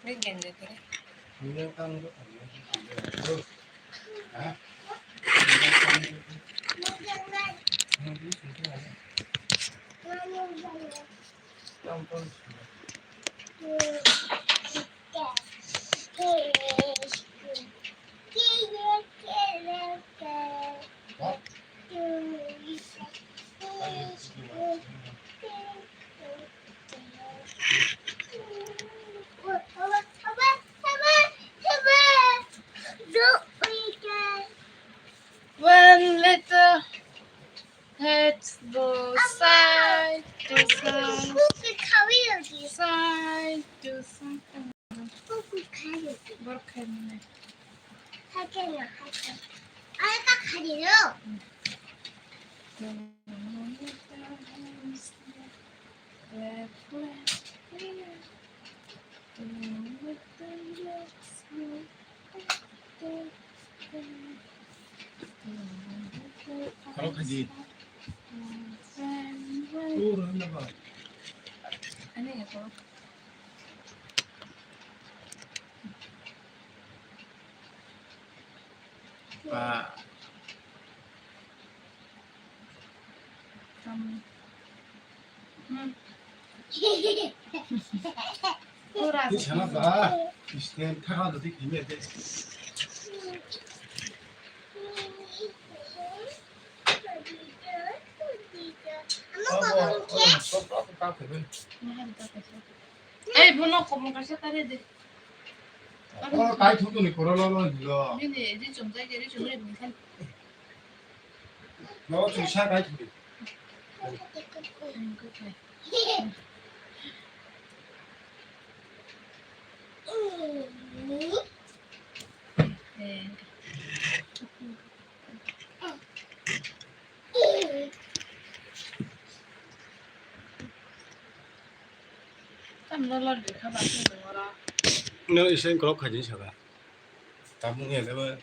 민겐데 그래. 그냥 까는 거 아니야? 아? One little head go side to side, side to side. 그렇게 했네. 가락하지. 또를 했나봐. 아니 이거. 아, 보라색. 괜찮아. 이 시대는 타가도 되게 힘내야 돼. Eh, buno ko mo kasi tali di. 가이 통돈이 걸어라는 이거. Hindi, di 좀 되게 좀 그래 민간. 너 지금 샤 가이 통돈. 그래. 네. 땀 놀라를 가 봤는 거라. 너 이제 그렇게 샤가. 나중에 내가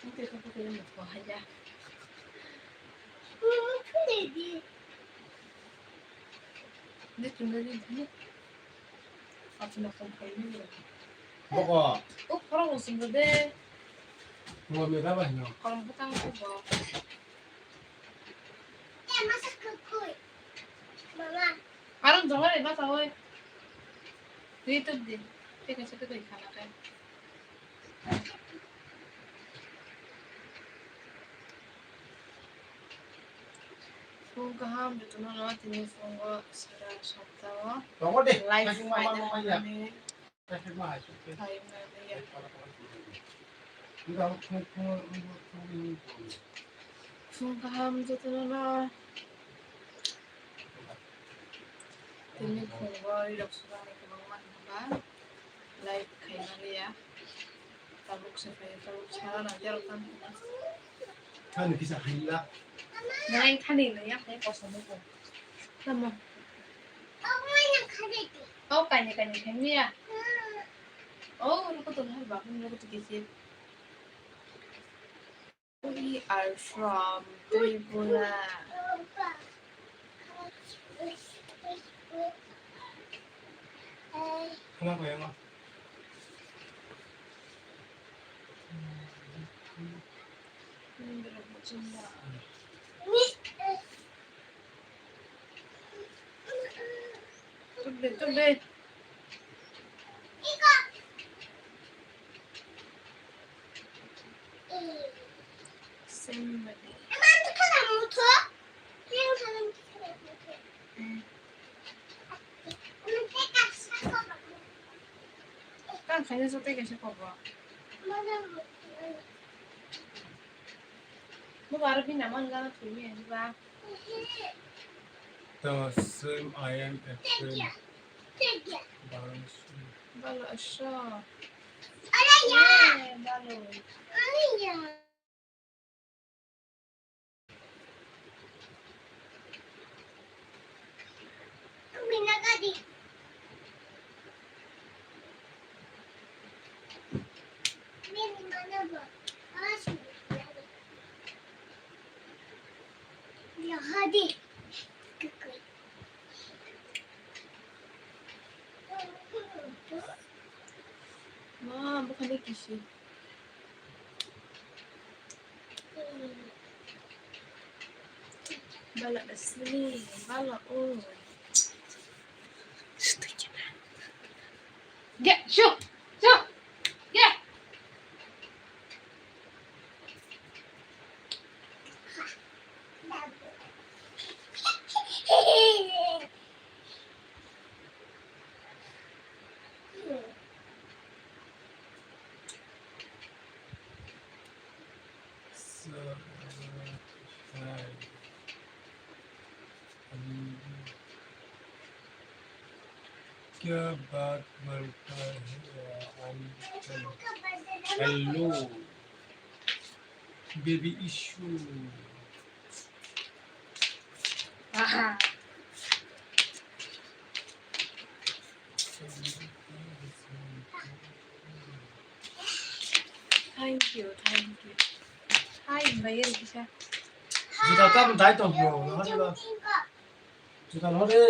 근데 그거 그냥 먹고 하자. 근데 좀 되게 아침 먹고 걸리는 거. 먹어. 그러고 쓴 건데. 그거 몇 가지냐? 그럼 부탁 거. Parang jangan ya, Mas, oi. Dito din. Teka, sa ito ikana ka. Fugaham dito na natin yung fungo sa shoptawa. 먹어 돼. Life 계속 fight 먹어 na 먹어야. kami. 계속 먹어. Time na niya. 이거 통 Fugaham dito na. Tinig fungo, ilok sa kami kumangman ba? Life kay na niya. Tabuk sa kayo, tabuk sa na. Jaro kan. 타는 기사 아니라. Ngayon kanina yan, kaya ko sa mo. Tama. Oh, kanya-kanya kanya. Oh, ano ko ito na ba? Ano ko ito kisip? We are from Tribula. 하나 거 영아. Tubig. Somebody. Kan kanya sa tayo kasi pa ba? Mabarapin naman lang at kanya, di ba? The same I am at same balance. Balo siya. Yeah, balo. bukan dia kisi. Balak dah sini, balak Get, shoot, get. क्या बात करता है uncle? Hello baby issue Thank you. Hi, bayar bisa. जुता तब दाई तो हो ना जुता नो रे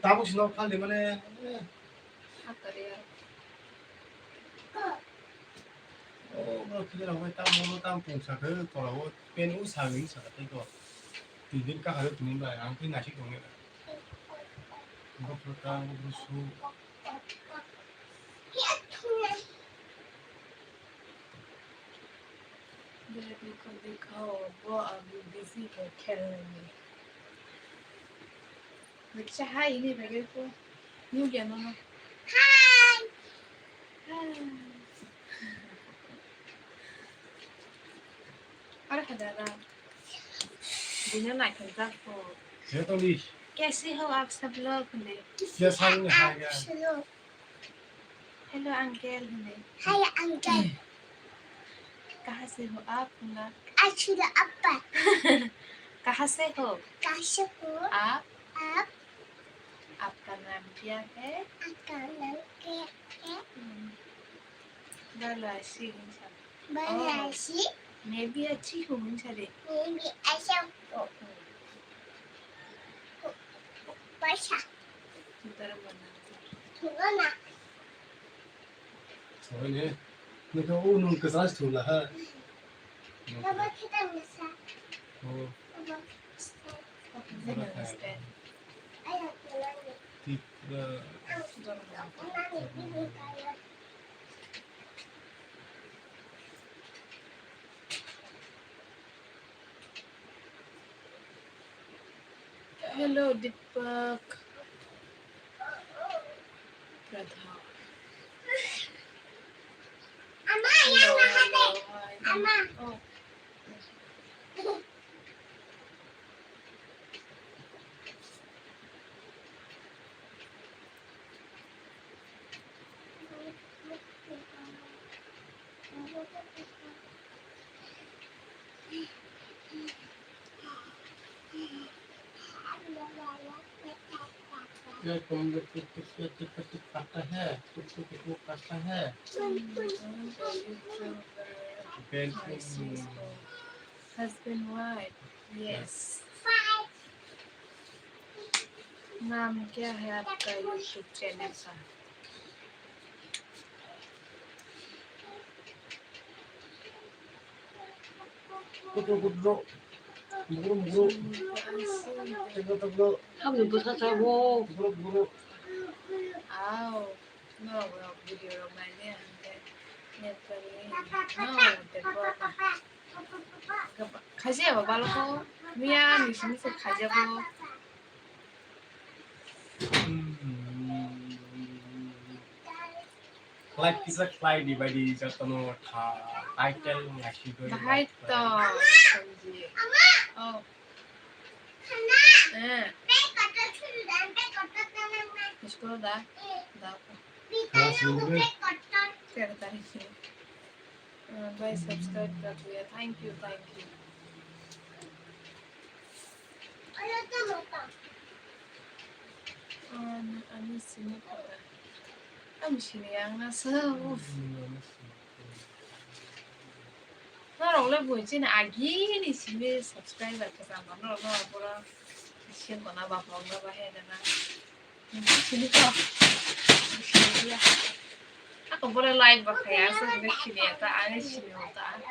ताबुक सिनो खाली माने Apa dia? 뭐 그대로 왜 땀 봉사그 돌아고 뺀 우상이 있어 이거 디딜까 하려 두는 거야 안 그냥 나시 동네 이거 볼까 무슨 Baby ko दिखाओ वो अभी busy है खेलने में. Bisa hi ini bayar ko. New dia no. Hi. Ada kadara. Dia naik kereta ko. ये तो ली कैसे हो आप सब लोग ने? ये साल में आ गया हेलो अंकल ने. Hai Uncle. कहाँ से हो आप ना? Sudah apa? कहाँ से हो Kasihku आप? up आपका नाम क्या है? akan nanti बालो अच्छी इंसान. berasi मैं भी अच्छी हूँ इंसान. ini asam basah. Sebentar mana? Gimana? 저네 내가 오는 그 사실 둘라 하 Coba kita bisa. 어 Coba. Saya understand. Ayo nangis. 딥 Nangis ini kayak. Hello Deepak. Radha. Ama Hello, yang hello, ada. hi. Ama. Oh, ये तुम लोग कुछ करता है कुछ करता है I see. So, husband, wife. Yes. Five. नाम क्या है आपका YouTube चैनल का? 구독 무릎 이거 하고 못하자고. 무릎 Ow. No, well, video Romania. No, the 가지야 봐봐로. 미안, 무슨 가지고. Like bisa klay di badi jatuh title ngasih gue Bahaya Sanji. Oh. इसको दा क्या करता है भाई सब्सक्राइब कर दिया thank you ani sini kota am sini yang nasa 너랑 보이지는 아기니 집에 subscribe 그 사람 너랑 보라 시험 거나 봐 뭔가 봐 해야 되나 진짜 진짜 아까 뭐라 라이브 봐 가야서 근데 기대했다 안 했으면다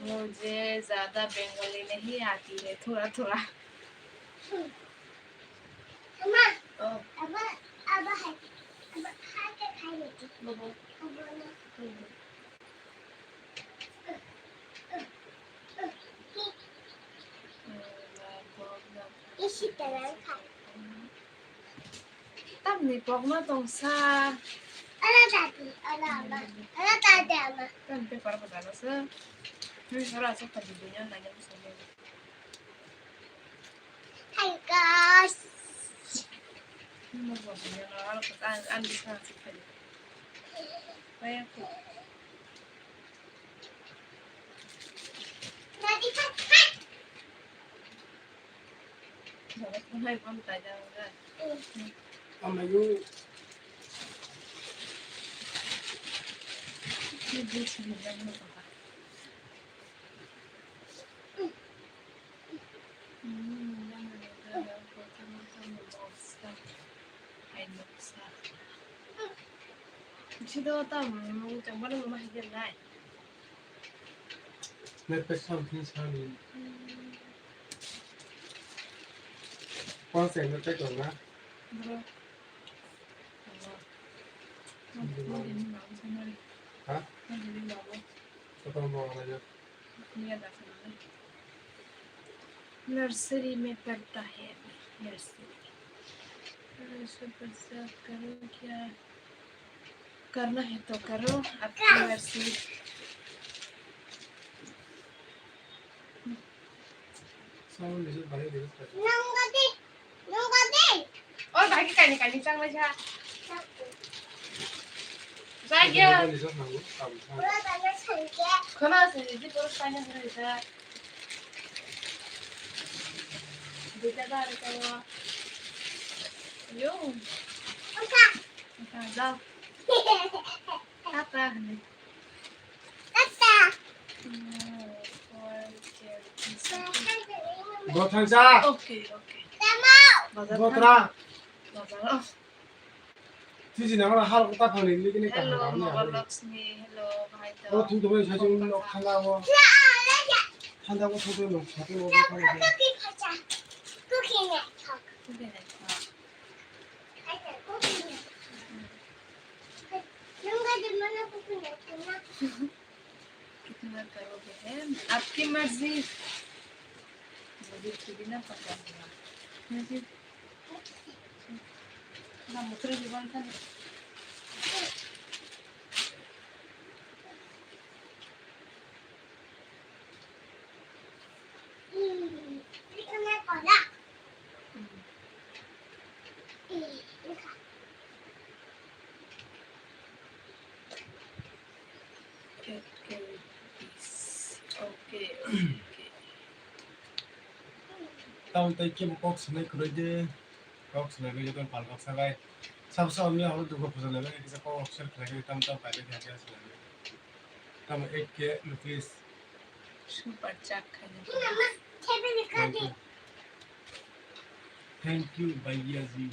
मुझे ज्यादा बंगाली नहीं आती है थोड़ा थोड़ा 엄마, 어 아빠 할게 가야지. 뭐 이시대는 가. 땀 니뻑마 동사 알아다지, 알아봐. 알아다지, 엄마. 땀 빼빠라 받아서 물 살아서 가지 내년 나년 무슨 할까? 뭐 보면 알아서 안 비슷한 스타일 왜 나디 파. không hay con tại sao vậy 아마요 cái gì chỉ mình đang nói cả đang nói là có tham một sa hay một sa chỉ đó ta chẳng bắt được mà hiện lại 내 패션 괜찮이 꽝세 몇 백이었나? 뭐라 뭐 생각이 아? 뭐 나고 어떤 거 하나요? ये दफा nursery में पढ़ता है nursery करो क्या करना है तो करो आपकी मर्जी 싸움 내서 많이 되겠다. 농가디. और बाकी कानी चांग मजा जागे 내서 하고 감사. 돌아다녀 살게. 그나서 이제 또 사냐 그러자 बेटा का यो जाओ apa nih 됐다. 너 탄자. oke 너더라. 맞아 뒤지 나가라 하루 딱 하는 일이니까 hello 나오네. Mahalakshmi hello bhai 너 두두번 사진 한다고. 한다고 소도 놓고 사진 놓고 하는 거. 쿠키 가자. 쿠키네. 그래 쿠키네. 농가디 mana 쿠키네. कितना करोगे है आपकी मर्जी मुझे खुद ना पता मुझे ना मुझे जीवन था 이거 내 거다. 이거. Okay 다운 때 끼면 꼭 스네 그러지. 꼭 스네 그 여든 발각 사가이. sabsa omnya haru dugo phusale le kisa ko option khage tam tam pale dhya kya sala tam 8k rupees super chat खाने 엄마, 태블릿까지. thank you भैया जी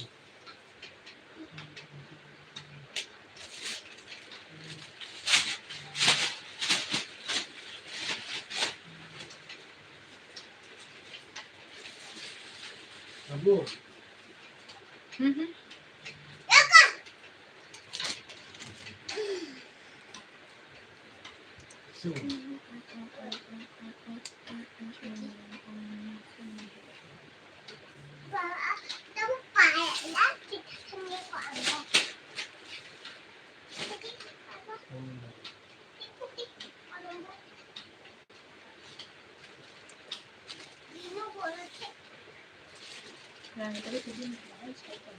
बाबू શું 너무 빨라. 생긴 거 안 돼. Nah, tadi tadi masalahnya siapa?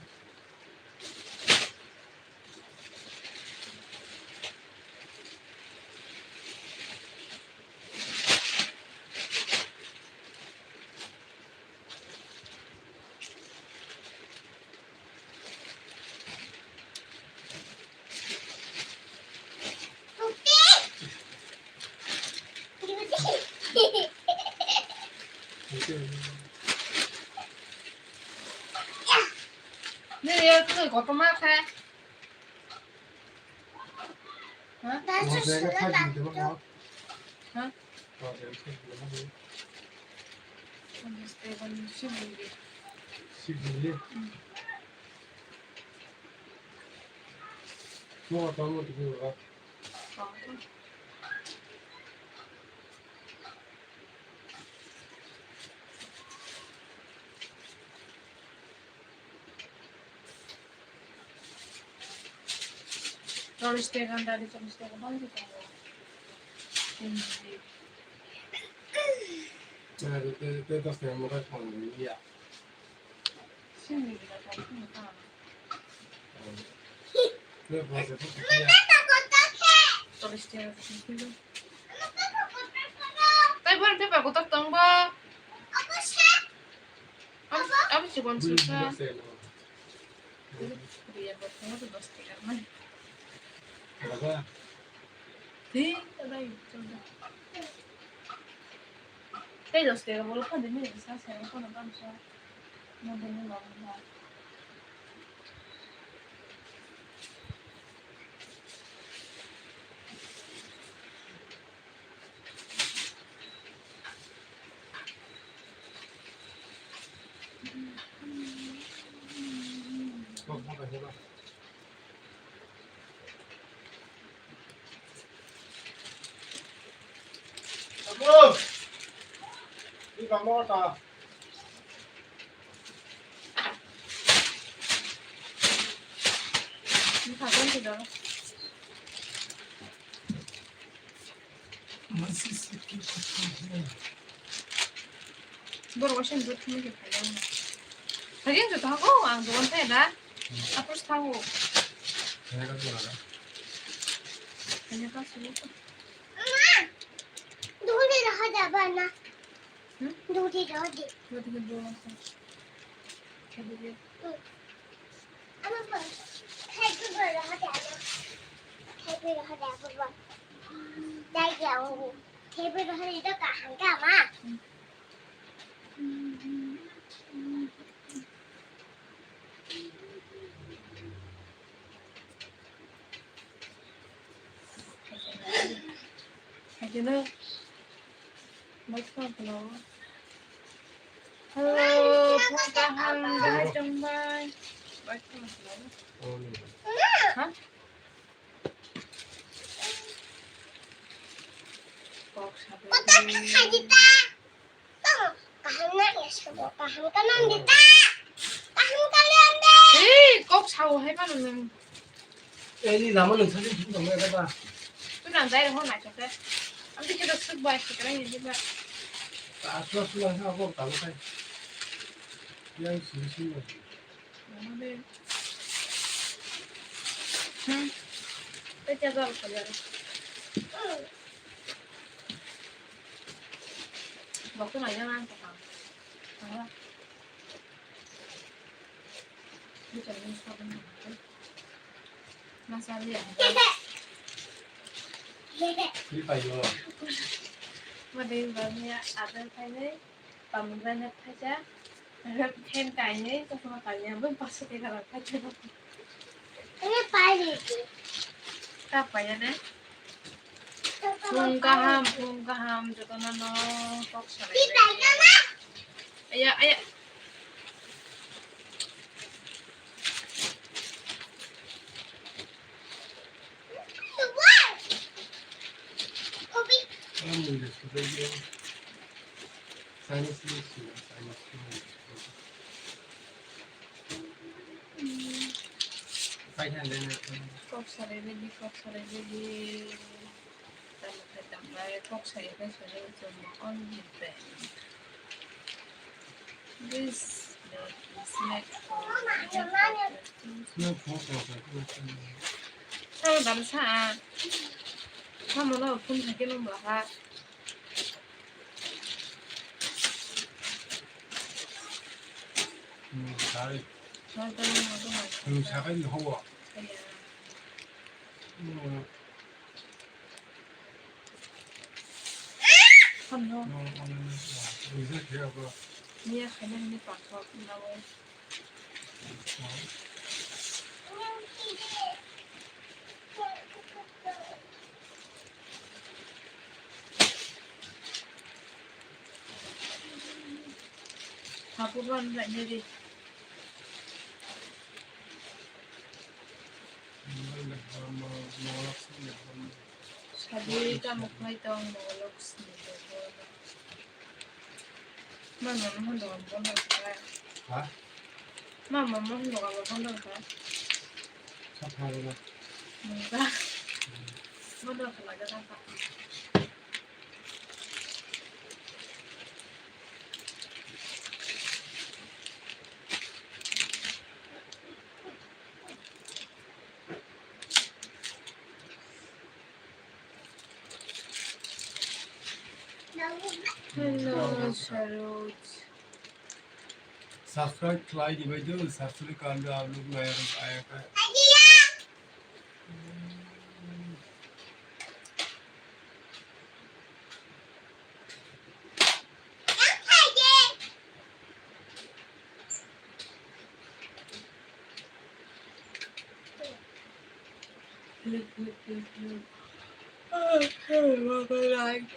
내가 그거 어떤 맛 해? 어? 나 내가 수술을 타지 되면 놔줘. 뭐? 내가 타지 되면 근데 이건 12개. 12일. 뭐가 다른 것도 그거가. Çalıştığın dari çalıştığın hangi konu? Şimdi 내가 그때 떴을 때 뭐가 좋은 일이야. şimdi bile kalkın tamam. 내가 봤을 때 그냥 Çalıştığın şimdi. Tay bữa thế phải có tóc tông ba. Abi chỉ còn 물 chút thôi. 부었어요. Bây giờ bật không có bật cái này. 그러다가 Thế ở đây trong đây. Đây là cái bố không đến mình sao sẽ không làm sao. Nó đến nó làm. 한번 해봐. 여보! 이밥 먹었다. Nó phải con gì đó. Bữa đó xem bữa không được phải đâu. Thấy cái tao có ăn đồ ăn thế đã. Aku tahu. 내가 좀 알아. Hanya kan semua. 놀이를 하자, 봐나. 응? 놀이를 어디? Buat dengan dua macam. Kayak dia. 한번 태그를 하자. 태그를 하자, 봐봐. 날개 오고 태그를 하니까 안 가마. Kayak dia. Macam apa? Halo, putahan dah jembai. Macam apa? Hah? Kok sabar. 하기다. 가한나게 쓰고 가한가난디다. 가한가리한데. Ê, cốt sau hay bắt được 애니 나무는 사진 좀 더 해봐. tôi làm đây là hôm nay cho thế anh đi cho được sức bật thì cái này như vậy 아, 수락수락하고 나무까지. 그냥 진심으로. ừ tôi cho ra phải rồi một cái này nó ăn cả thằng đó bây giờ mình sao bên này massage 그러니까 이거 mà đi vào nhà ở đây thay đấy và mình ra nhà thay giá thêm cài nhé cho không phải nhà vẫn phải sẽ là thay cho nó 그냥 빨리. ta phải nhà đấy Pungkaham juga nano kok sore. Ayo. 사람들이 저녁에 사이너스 있어요. 사이너스. 파이팅 안 되는 Kok sore lagi. Tambah kok saya sore cuma on gitu. This snack for 그냥 부었어. sao làm sao sao mà nó không thành cái lông bạc ha 잘. nó tên nó cái này 작은 허워. không thôi 무슨 대화가 니야 가면 니 바꿔 나와. 바보만 아니지. 사비가 먹고 있던 먹을록스니다. mamma 혼자 안 본다 그래. 아? mamma 혼자 안 본다 그래. 사파로가 뭔가 뭔가 그러게 나가. Hello, Charlotte. Subscribe क्लाइड इवेजो subscribe कांड आप लोग नया आया का Look. Okay, what I like.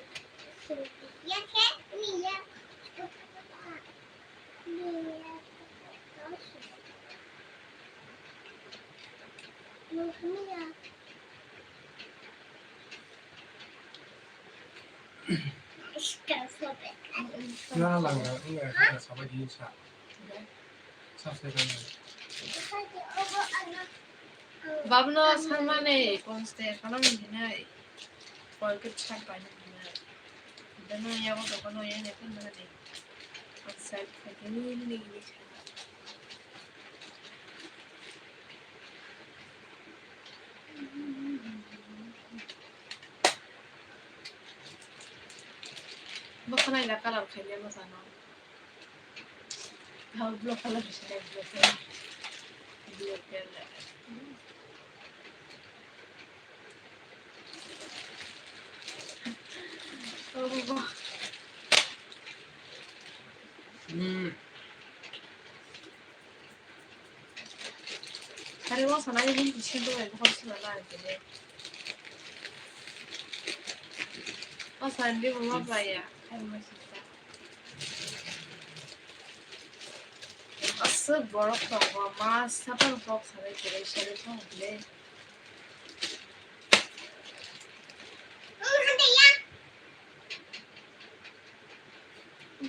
ना लंगा इंगा का सब जी सा सबसे पहले Babno salmane conste kalamine polkut champane ne. Dana yawo to kono yene kunna ne. Outside kagini ni ni. Bakana ila kalam khaliya masana. How block kalam shade block. Block Oh, Harimo sana yung diciendo el host na lang din. O sandi mo mabaya. Ay masita. Asa borok to wa mas sapang box sa kire share to le.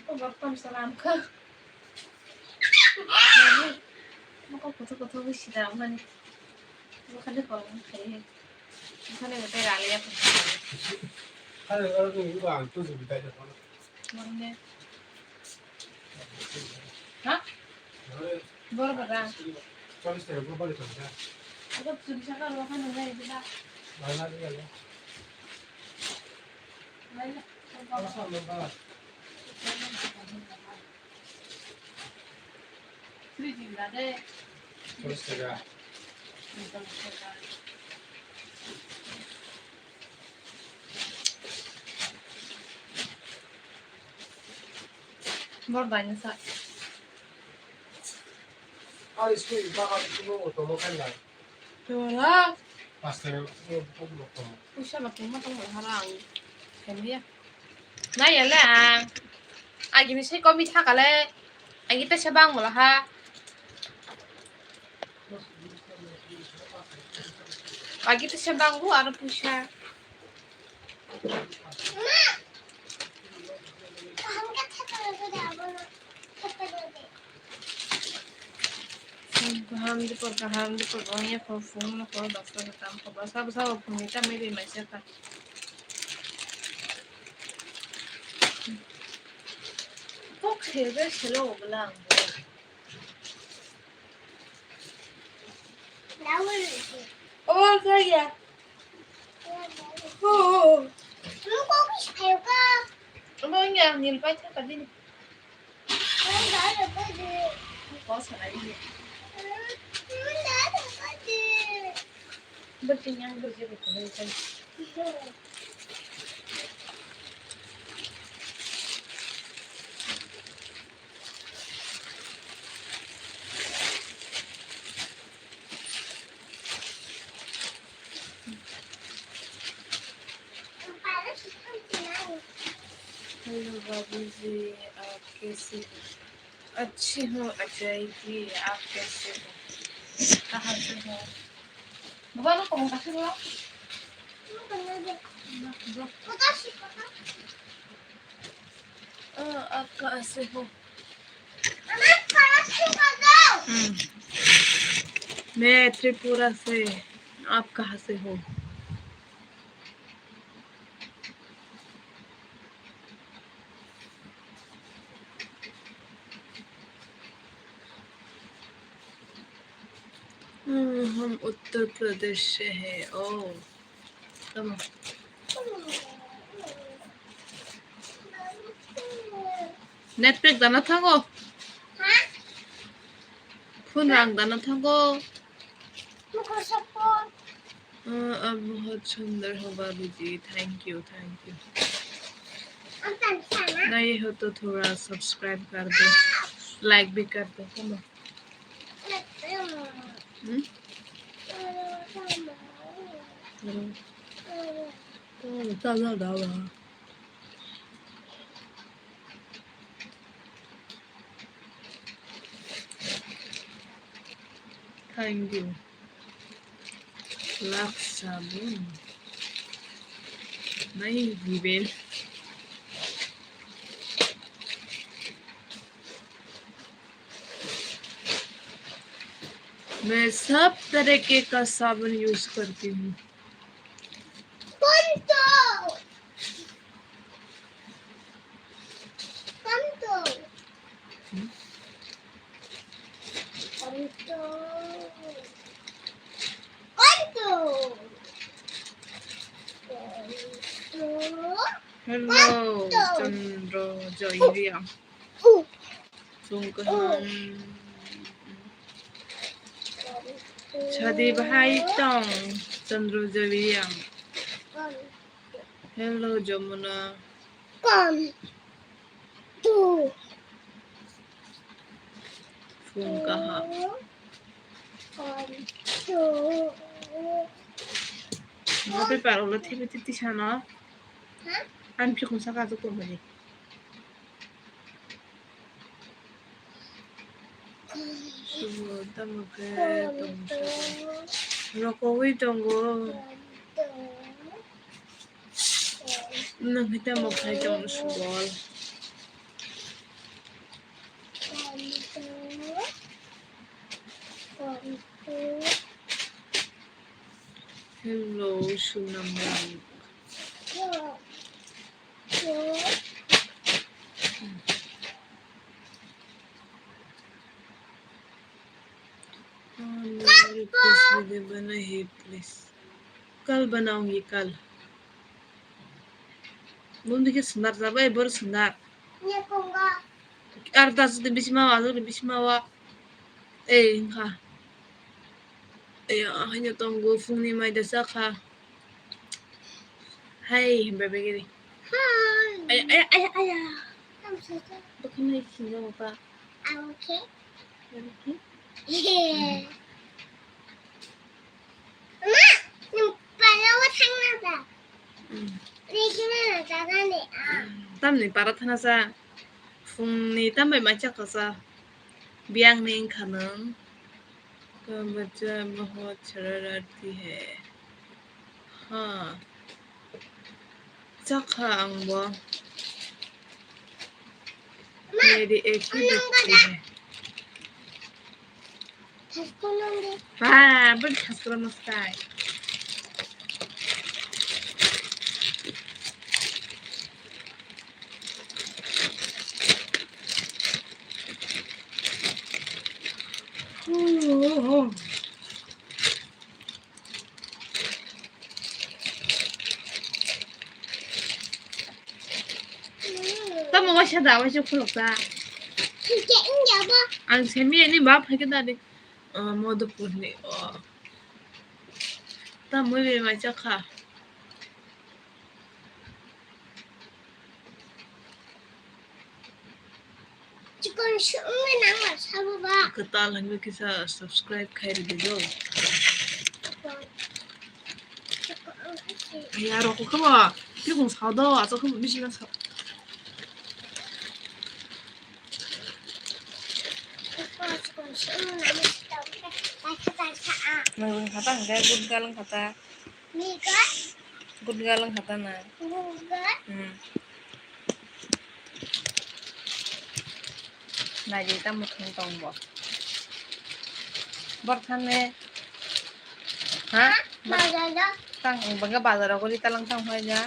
Ko bakam salam ka. Mako koto bishida mani. Makane ko kare. Makane ko tera le ya. 하는 어느 이거 안 떠서 비다 저 Manne. Ha? Bor bara. 저기 있어요. 그거 빨리 좀 해. Ako subsaka ro kan na ida. 많이 하는 게 아니야. Wala. 알아서 한번 봐. Frigilade. 그렇습니다. Borda ni sa. 아, इसको इबागा तुम तो mo kan lang. Wala. Pastor, mo puglo ko mo. Usha ba kuma tong harang. Kemiya. Na yala ang. Agi ni sai ko mi thakale. Agi ta sabang mola ha. Agi ta sabang gu ara pusha. Ham di por gonya por fun no por basta tam por basta basta punita me be mai seta. Ko khebe selo blang. Oh kaya. Oh. Ano nga nilpai tha kadin. Ko sa na ni. Berarti yang kerja betul kan. Hello बाबू जी, आप कैसे हो? अच्छी हूँ अजय जी, आप कैसे हो? कहाँ से हो? बाबा ना कौन कैसे हो? आप कहाँ से हो? मैं त्रिपुरा से। आप कहाँ से हो? हम उत्तर प्रदेश से हैं। ओह, तम नेटफ्लिक्स दाना थांगो फोन रंग दाना थांगो। आप बहुत सुंदर हो बाबू जी, थैंक यू थैंक यू। नए हो तो थोड़ा सब्सक्राइब कर दो, लाइक भी कर दो। चलो थैंक यू। लक्स साबुन नहीं विवेल। मैं सब तरीके का साबुन यूज करती हूँ। हेलो चंद्र जयरिया छदी भाई तंग चंद्र जयरिया। हेलो जमुना फोन कहाँ? Tapi parang udah tiba tiba sana. An pikun saka tu kau balik. Sudah tamu ke tunggu. Rokoi tunggu. Nang kita mau kai tunggu sudah. Hello Sunamang. Video बना है please. कल बनाऊंगी कल। Bunda ke sunar sabai baru sunar. Arta sudah bismawa sudah bismawa. Ha. Hanya tunggu fungni mai dasaka. Hai bebe gini. Hai. Ayah. Bukan lagi singa apa? Okay. Tamni para thana sa fungni tambai macha kasa biang ning khanang का बच्चा बहुत शरारती है। हाँ चखा अंगवा मेरी एक ही बच्ची है। हाँ बड़ी खसरा मस्ता है। Tama wa siya daw siya kulok sa. Ang semi ni bap hay kita di modo purni. Tama we ma siya ka. Ketal hangga kita subscribe kayak gitu. Ya, aku kau, dia kong sao dah, aku kau mesti nak sao. Nang kata enggak good galang kata. Good galang kata na. Nah jadi tamu tong bo. Berkane. Hah? Tang baga bazar ko di talang tang hoja.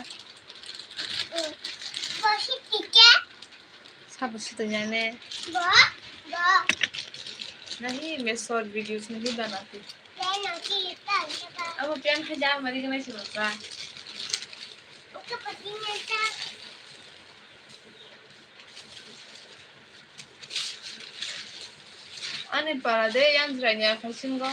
सब तो जाने नहीं मैं short videos नहीं बनाती अब pen के जा मरी के नहीं सुनता अने para de yang zrania fashion go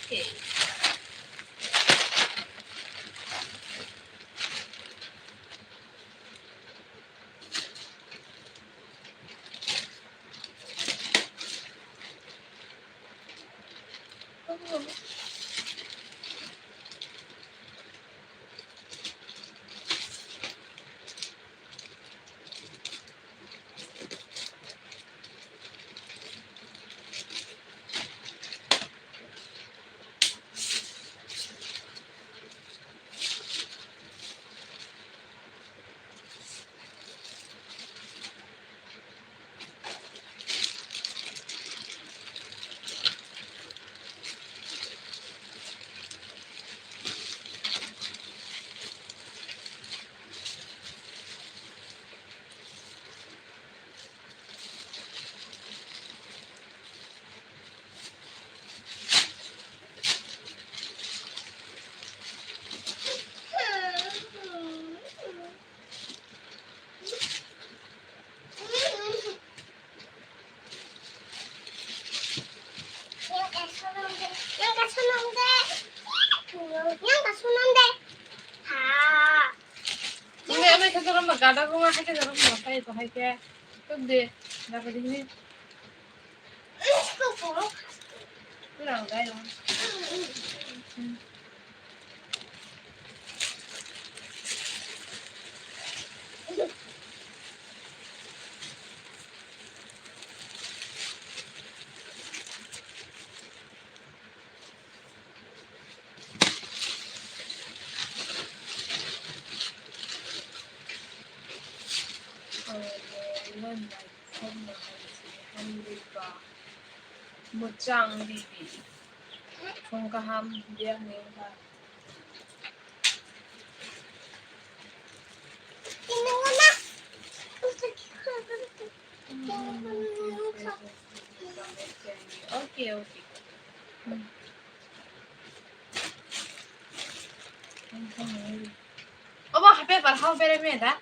okay Gada ko nga kaya sarap mo kaya ito kaya kundi dapat ini kurang kayo Mujang bibi kung kaham dia nengka okay Oba hape par hau bere me da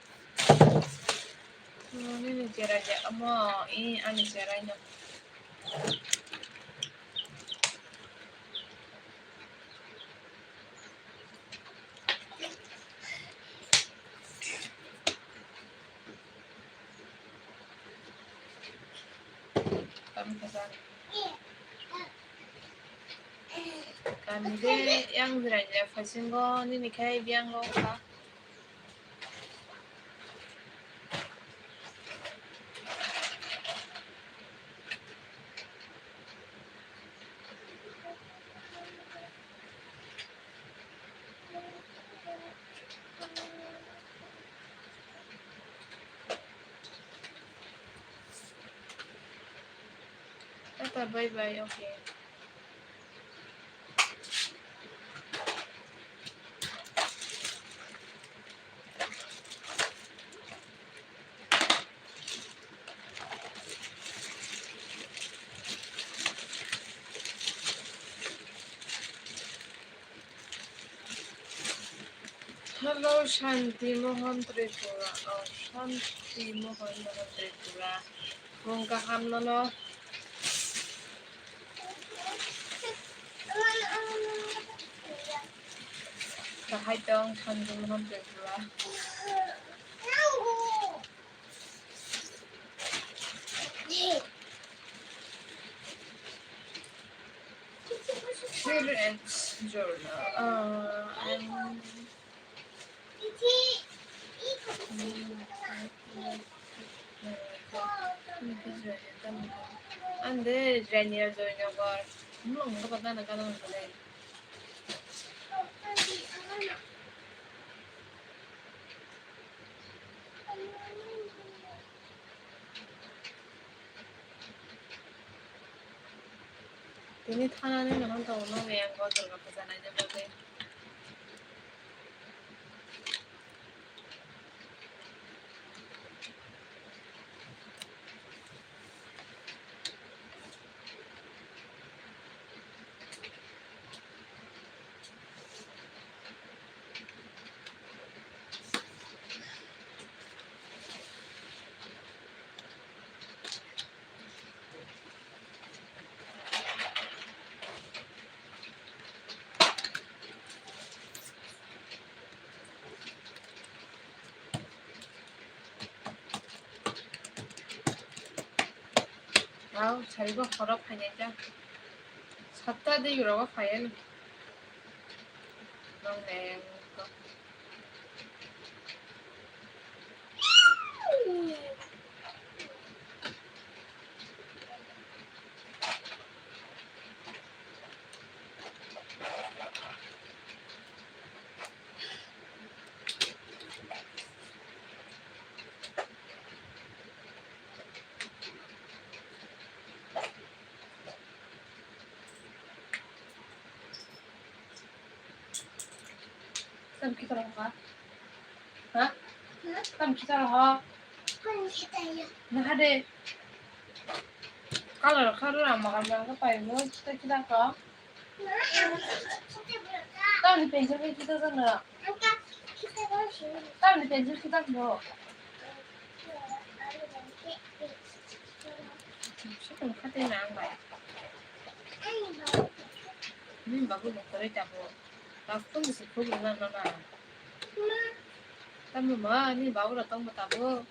ini cara aja amo ini ani caranya kami deh yang beranja fashion go ini kayak biang lo kak bye bye okay Hello, Shanti Mohan Tripura. Oh, Shanti Mohan Tripura. Kung kahamno no. Kahit dong Shanti Mohan Tripura. Children's Journal. 안돼 제니야 저녁을 물론 뭔가 나는 가는 거래. Ini tanahnya memang tahu no yang kau tergap kesana aja boleh. Wow, cari gua horor hanya aja. Satu ada juga gua kayak nong neng. Tam kita lah, hah? Tam kita lah. Nah ada. Kalau makan berapa paling kita kah? Tam di penjara kita sana. Tam di penjara kita kah? Siapa yang kata nang bay? Bagus motornya cabut. Aku mesti pergi nana. Tam mama ni bawa datang bertabu.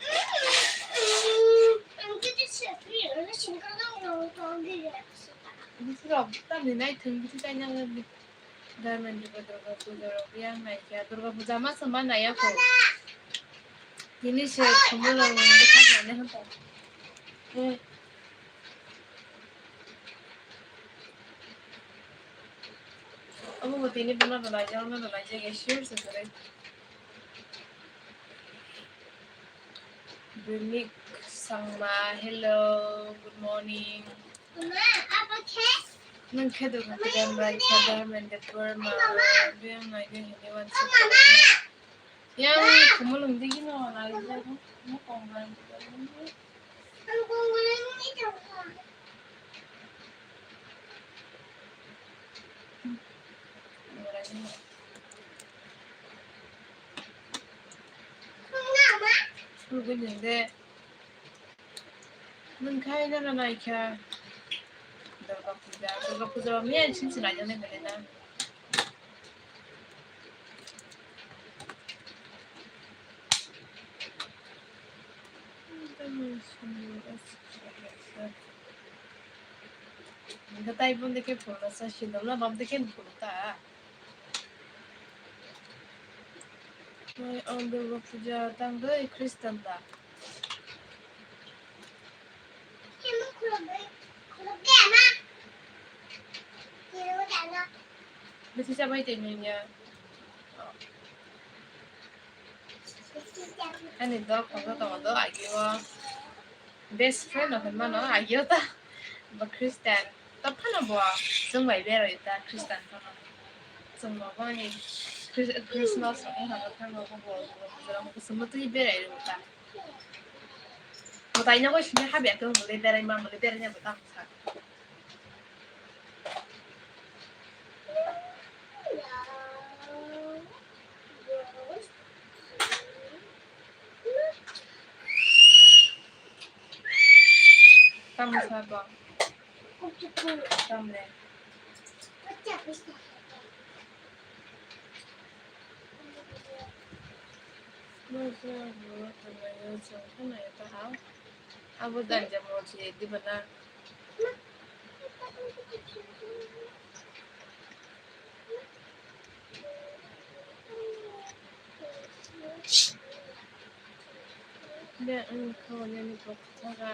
Ini sudah tam ni naik tinggi tu jangan ni. Darman juga Durga Puja yang naik ya. Durga Puja masa mana ya kau? Ini sih kamu orang dekat mana hendak? Aku buat ini benar belajar gesture sesuai. Bunik sama hello, good morning. Mama, apa kek? Nang kedo kedo mereka darman depan dia naik hewan Mama, yang kamu lagi gini orang lagi jago, mau konggan. aku ini dong. Mama, 그리고 있는데 는 카이나라 나이캬 너가 부자 미안 진짜 라전에 그래나 내가 따이본 데게 불렀어 신들라 밤 데게 불렀다 너가 부자 땅도 크리스탄다 힘은 그렇게 아마 이러지 않아. 근데 잡아야 되면요 아니 너 거기다 너 아기와 best friend 얼마나 아기였다 뭐 크리스탄 또 파나 뭐야 정말 배로 있다 크리스탄 파나 정말 많이 크리스마스 하나 파나 보고 그런 무슨 것도 이베라 이러다 뭐 다이나고 싶으면 합의야 그럼 뭐 레베라만 뭐 레베라냐 뭐 딱. bang Kucing. tamle Kucing bisa. no so no tamle yo so kana ya ta ha abu dan jam mo chi di bana de ko ne ni ko ta ga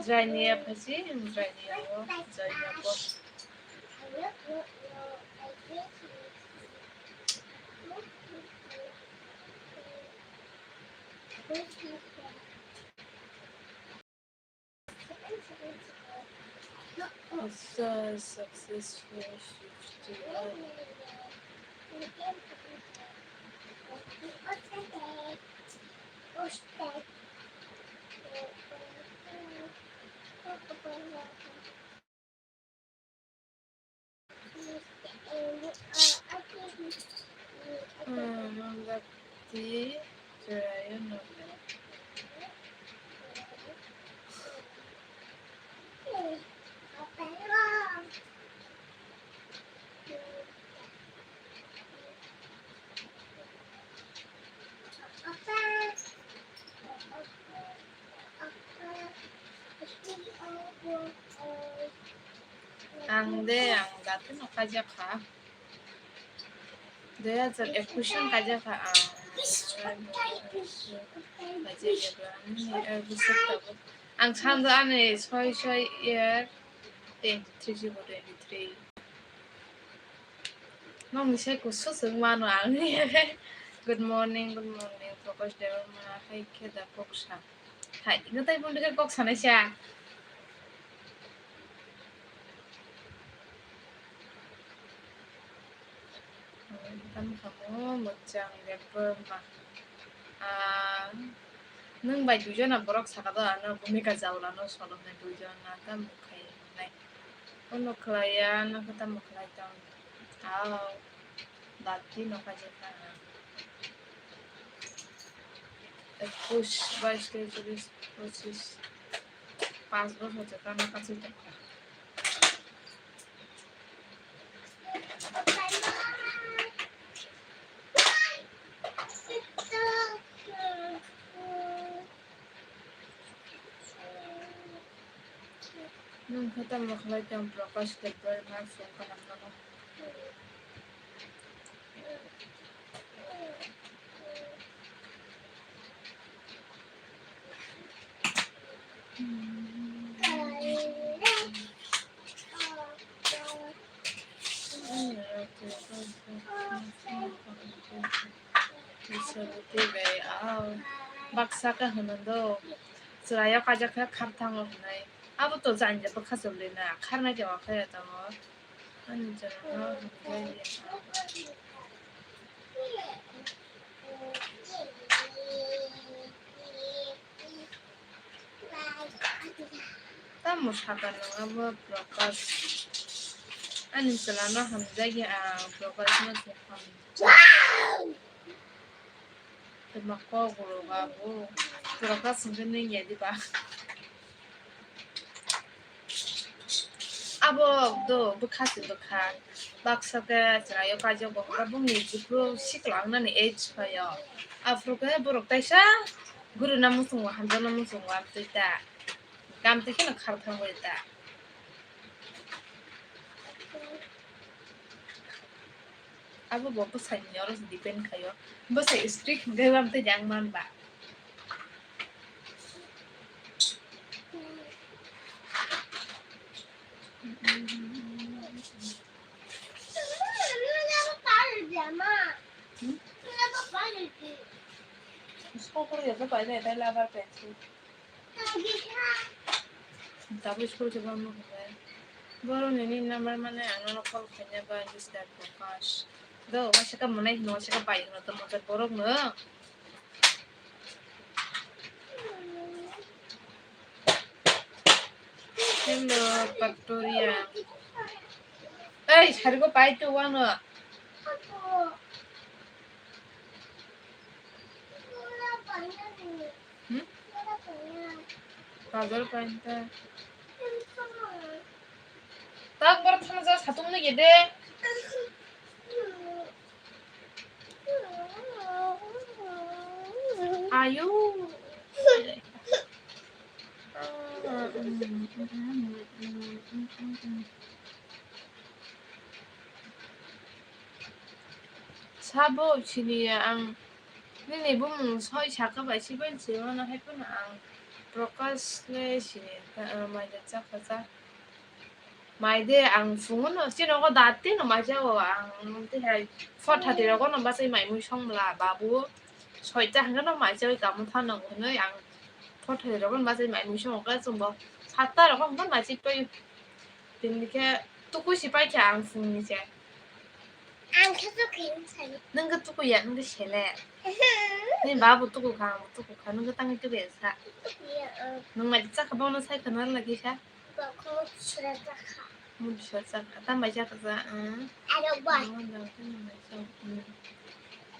zainia phaji zainia wo zainia ko so successful shift to Gatti Jaya no ang dati no kaja ka daya jar equation kaja ka kaja ya ni busuk tabuk ang chando ane soy year 23 no misai ko susung mano ang good morning Prakash Devarma hai kheda koksa hai ngatai bunde koksa na sha kan kamu mochang Devarma nung bai dujon borok sakado ano bhumika jaula no solo na dujon na ta mukhai nai ono khlaya na kata mukhlai ta ao dati no kaje ka 21 22 23 25 5 বছর হচ্ছে কারণ কাছে nung kata mukhlai ta Prakash Devarma phone ka namno baksa ka hanando sraya kaja kha kharthang hnai abo to janje pa khasoble na kharna je wa khaya ta mo ani jana ta mo saka no abo Prakash ani selama hamzagi Prakash no se ham Temako guru babu Prakash sungguh ya di ba abo do bukhasi bukha baksa ka jaya kaja bo ka bumi jipro siklang na ni age pa yo afro ka borok taisa guru namusung wa hamza namusung wa tuita kam te kena kharthang wa ta abo bo busai nyoros depend kayo busai strict gawam te jangman ba School ko ya pa ina ita labar pencil tapi school coba mo ba boro nini number mane ano call kanya ba just that Prakash do masya ka munay no masya ka payo no to mo borok no hello Victoria ei sari ko pai to wano Pagal painta 딱 바로 타면서 사동 내게 돼. 아유. 사보 지리야 앙. 근데 보면 서이 작가봐 시번 지원을 해보나 앙. procrastination 마이데 짝하자. 마이데 앙 붕은 지나고 나때는 맞아요 앙. 근데 포타디라고 는 맞아요 마이 무성라 바부. 서이자 한가는 맞아요 가면 타는 거는 양 포타디라고 맞아요 마이 무성가 좀뭐 샀다라고 한번 맞지 또 이렇게 뚜꾸 시바이게 앙 붕이제. 안 계속 괜찮아. 능가 뚜꾸 야 능가 셀레. 네 바부 뚜꾸 가 뚜꾸 가 능가 땅에 뚜꾸 해서. nung mai chắc ka bông nó sai kana lagi sha Ba kuma tsura ta ka. mun sha sa ta mai ja ka za Ada ba.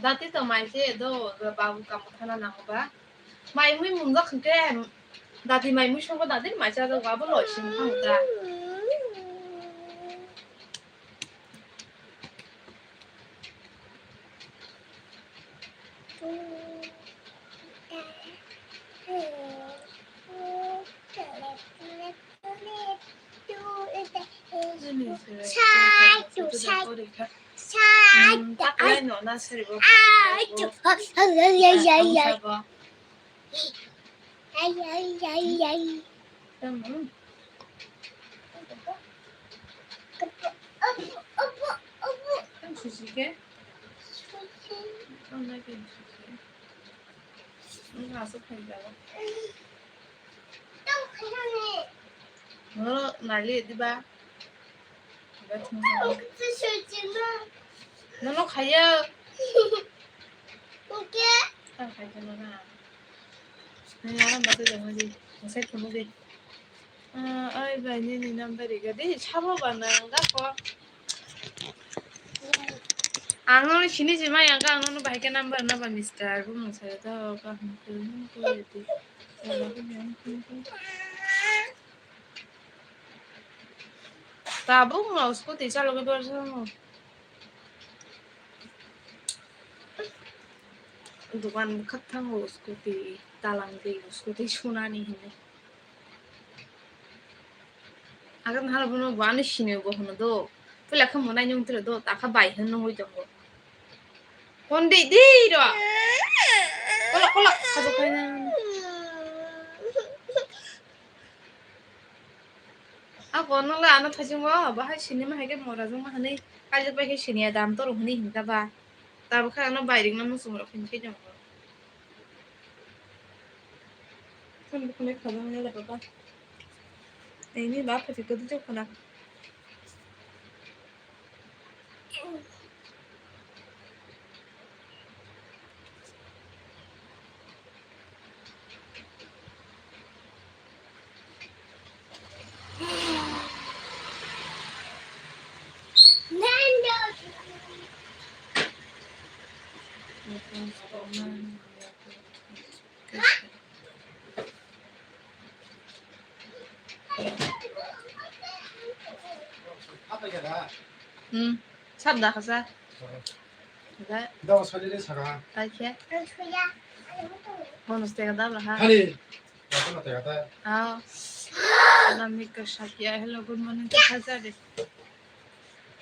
da ti to mai se do ga ba bu kam thana na ba mai mui mun ga khke da ti mai mui shong ba da ti mai ja do ga bu lo shin phang da tak lain no na seri bo kan sushi ke kan na ke sushi nggak suka juga nó nali di ba nó khaya kan khaya nó na này nó làm gì làm gì nó sẽ không gì ai vậy nên number cái đi chavo bạn nga có anh 신이지만 약간 오늘 밝게 넘버 나봐 미스터 앨범 사이다 가 한번 보여드리 ताबू ना उसको तीसरा लोग पर दुकान खत्म हो उसको ती तालांग दे उसको ती सुना नहीं है अगर नहर बनो वाने शिने वो होना दो तो लखम मनाई न्यूं तेरे दो ताका बाई हन नो हुई जंगो कौन दे दे रो कोला कोला खाजो खाना ako nang la ano thajung wa ba ha sini ma hage mora jung ma hani kaje ba ke sini dam to ro hni hinga ba ta ba kha no bairing na musum ro phin ke jong ro kan bu kone khadam ne la ba ei ni ba phe ke du khana sabda khasa da 너 살리래 사가. ta che bonus te da la ha 아니. 야, 끝났다, 야다. na mi ka shakia hello good morning ta khasa de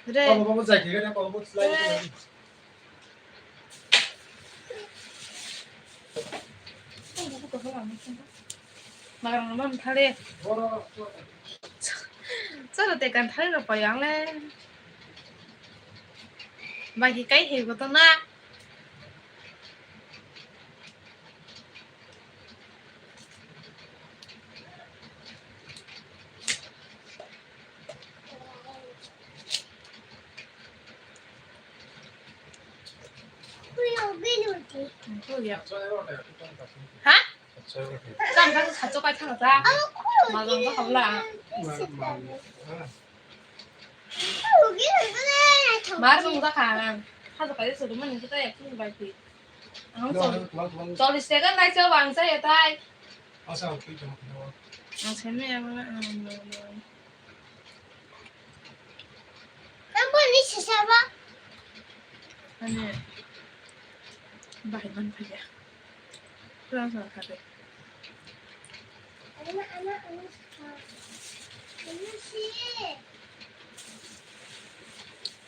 re 뭐 자기 그래 뭐 슬라이드. mà nó thà đi 뭐라. chắc là tiền cần thấy được phải ăn lên bài thì cái hiểu của tôi na hả 짠 가서 사쪽까지 타자 맞은 거 몰라 말은 거 가는 사쪽까지 있어도 만 이제 또 약간 발피 cho đi xe cái này cho bằng xe vậy tay 아사 오케이 좀. 재미야 그래. 한번 있으셔봐. 아니 말만 하게. 그래서 가게. 안나 씨.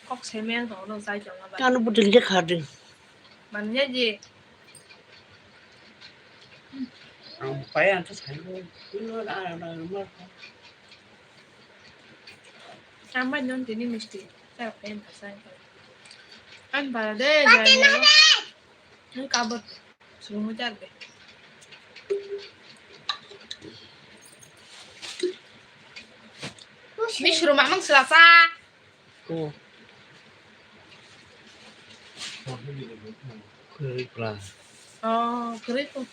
꼭 재미에서 얻어 쌓이잖아. Ano budil dia kadi. 맞냐지? Ang payan to sayo. Ino na mo. 한번 넌 되니 미스티. 잘 뺀다 쌓이니까. 안 봐야 돼. 잘. 응 까버. 수능 잘돼. 미슈로 막망 쓰라싸. Ko kuri pla. 그래도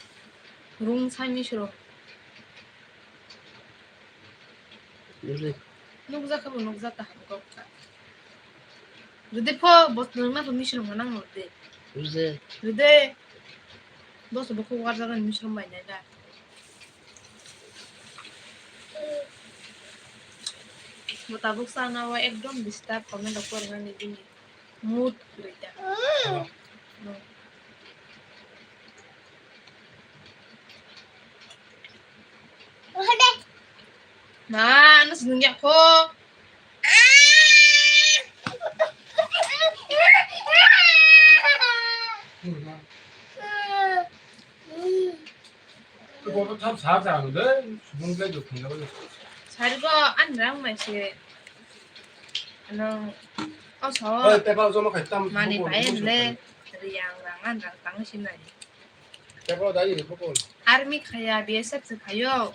롱 삶이시로. Dili 녹자가 뭐 녹자다 한거. 르데퍼 뭐 너나 미슈로 만난 거데. uze 르데 너서 먹고 가자가 미슈로 많이 내가. मुताबिक साना हुआ एकदम disturb comment ऊपर करने के लिए mood रहता nah anas dunia kok 그거 참 사지 않은데 수분계도 된다고 자리가 안랑 맛이 안 어서 빼봐 좀 갔다 많이 봐야래 yang 당신은 빼봐 다이 보고 army kaya biasa kayo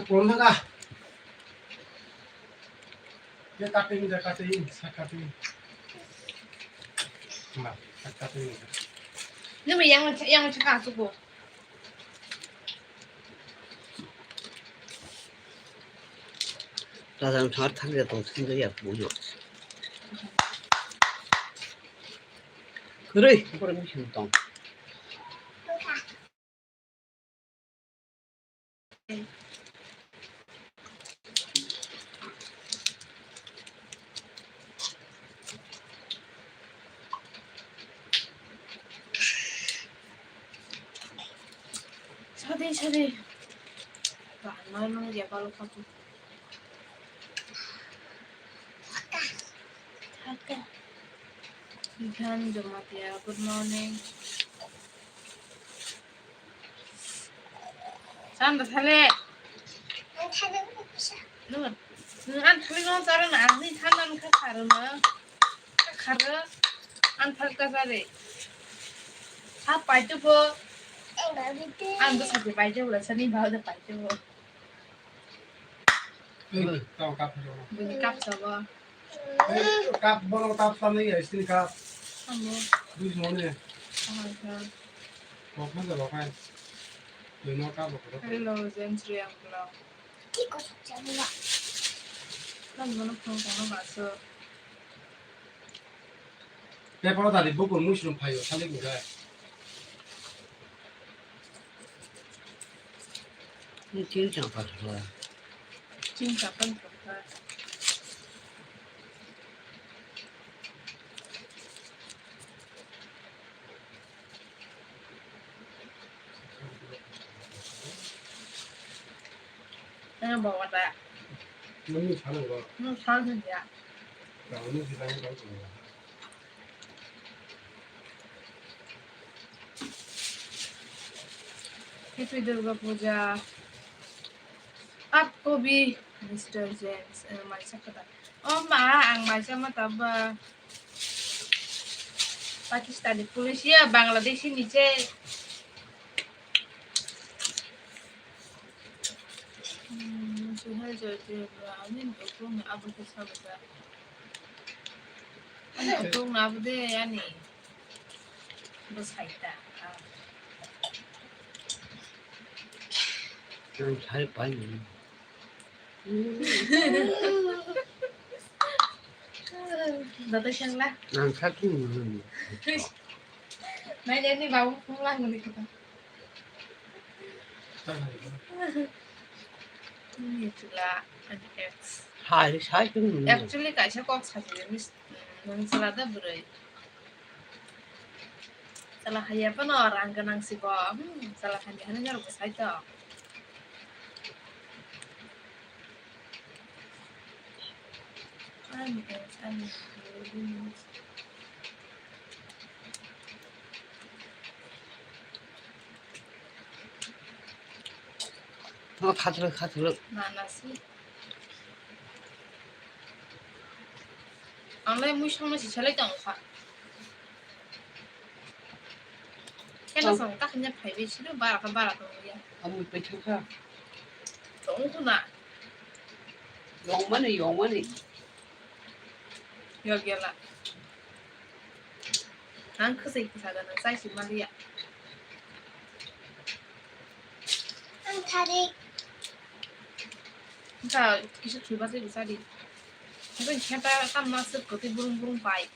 그런가 얘 카페인이다 카페인 사 카페인 막 카페인 nhưng mà yang cakap suku 라장 저 타게 또 생각이 뭐죠? 그래 그래 무슨 동. 사대 안 나오는 게 바로 가고 Oke. Dan jemaat ya, good morning. Santa thale. Nung an thale no tara na ani thanan kha kharma. Khara an thal ka sare. Ha paito po. An do sa paito la sani bhau da paito. tao cặp Bunyi kap sawa. cặp bao cặp tam này ấy xin cặp Amo. đuôi món này Aha. một phần giờ bảo khai rồi nó cặp một cái Hello, Zentri ang kulaw. 이거 좋잖아. Kan mo na pong kono baso. 내 바로 다리 보고 무시름 파요 살리고 그래 이 진짜 봤어. Cinta kan pagka. Ano ba wala? 너무 잘하는 거 Ano sabi niya? 나 어느 세상에 가고 있는 거야 Happy Durga Puja. आपको भी mister James माइसा कता ang maisa mataba Pakistani police या बांग्लादेशी नीचे सुहल जोते आने तो में अब के सब बता अने तो ना बदे यानी बस हाइता 좀 잘 봐요. 너도 생라. 난 사투는 나 얘네 바보 풍라 그러니까. itulah X. 사주는 Actually kaisa kok saja mis salada berai. Salah hanya apa orang kenang si kok. Salah hanya nyuruh saja. Ani. 가들어 Mana sih? Online mu sama si cale dong kak. Kena sang tak hanya private sih tu barak dong ya. 아무 빼쳐서 Dong tu nak. 영만해 여기 lah. 난 크서 입고 사가는 사이즈 말이야. 다리 그러니까 기술 줄봐서 비싸리. 이건 제가 딱 맛을 그때 부릉부릉 바이.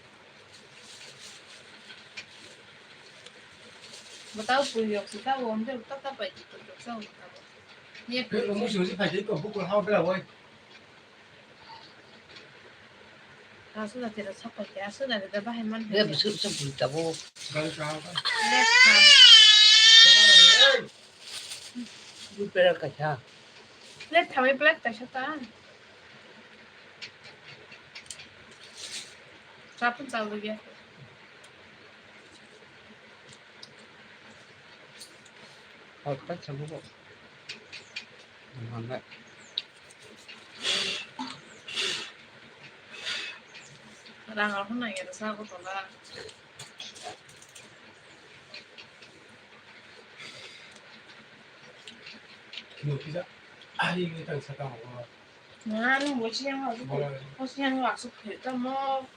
뭐 따로 보여 없어 따로 언제 딱딱바이 또 없어 따로. 얘 그 너무 쉬우지 파지 거 보고 하고 그래 와 가수다 데려 섞어 가수다 데려 봐 해만 해. 내가 무슨 불다고 그러니까 물 빼랄 거야 렛 타면 블랙 다셨다. 잡은 자우르게. 빨리 잡고 안돼 랑을 혼나게 사고 돌아. 뭐 피자 아 이거 일단 잠깐 먹어 나는 뭐 시장 가서 뭐라 뭐 시장 와서 그랬다 뭐.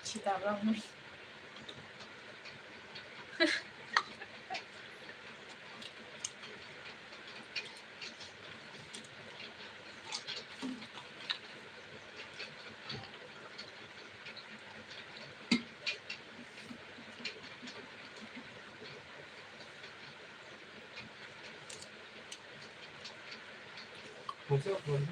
지다가 뭐. 벌써 벌써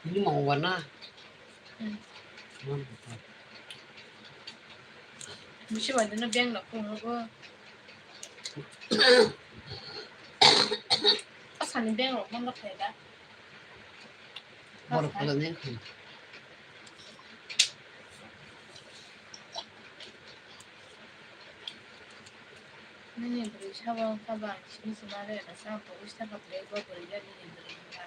니 먹었나? 응. 무시 완전히 병 넣고 하고. 사는 병을 못 먹어야 뭐라 그러네 Nini beri shawang kaba shini sumare na sa po usta ka plego beri ya nini beri ya.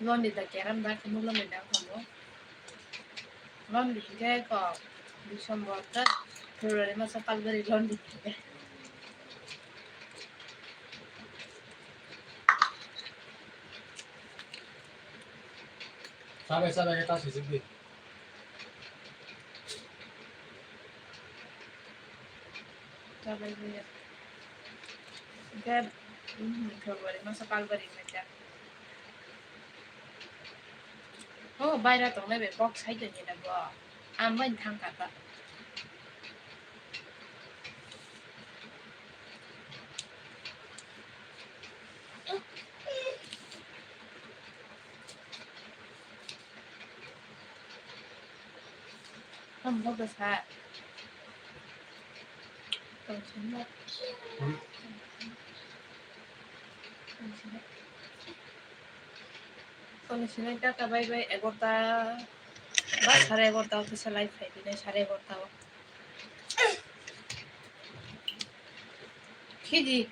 Lon di da keram da kamu lon di da kamu. Lon di ke ko di sambota pero le masa pag beri lon di ke. 싸게 다시 준비 Sabi niya. Ke pero beri masa pag beri na siya. Oh, bayra tong le be box hay ni da bo. Amban thang ka ta. Không có được hạ. Còn chính là còn chính là các bay bay egorta ba sare egorta office life hay đi sare egorta khi gì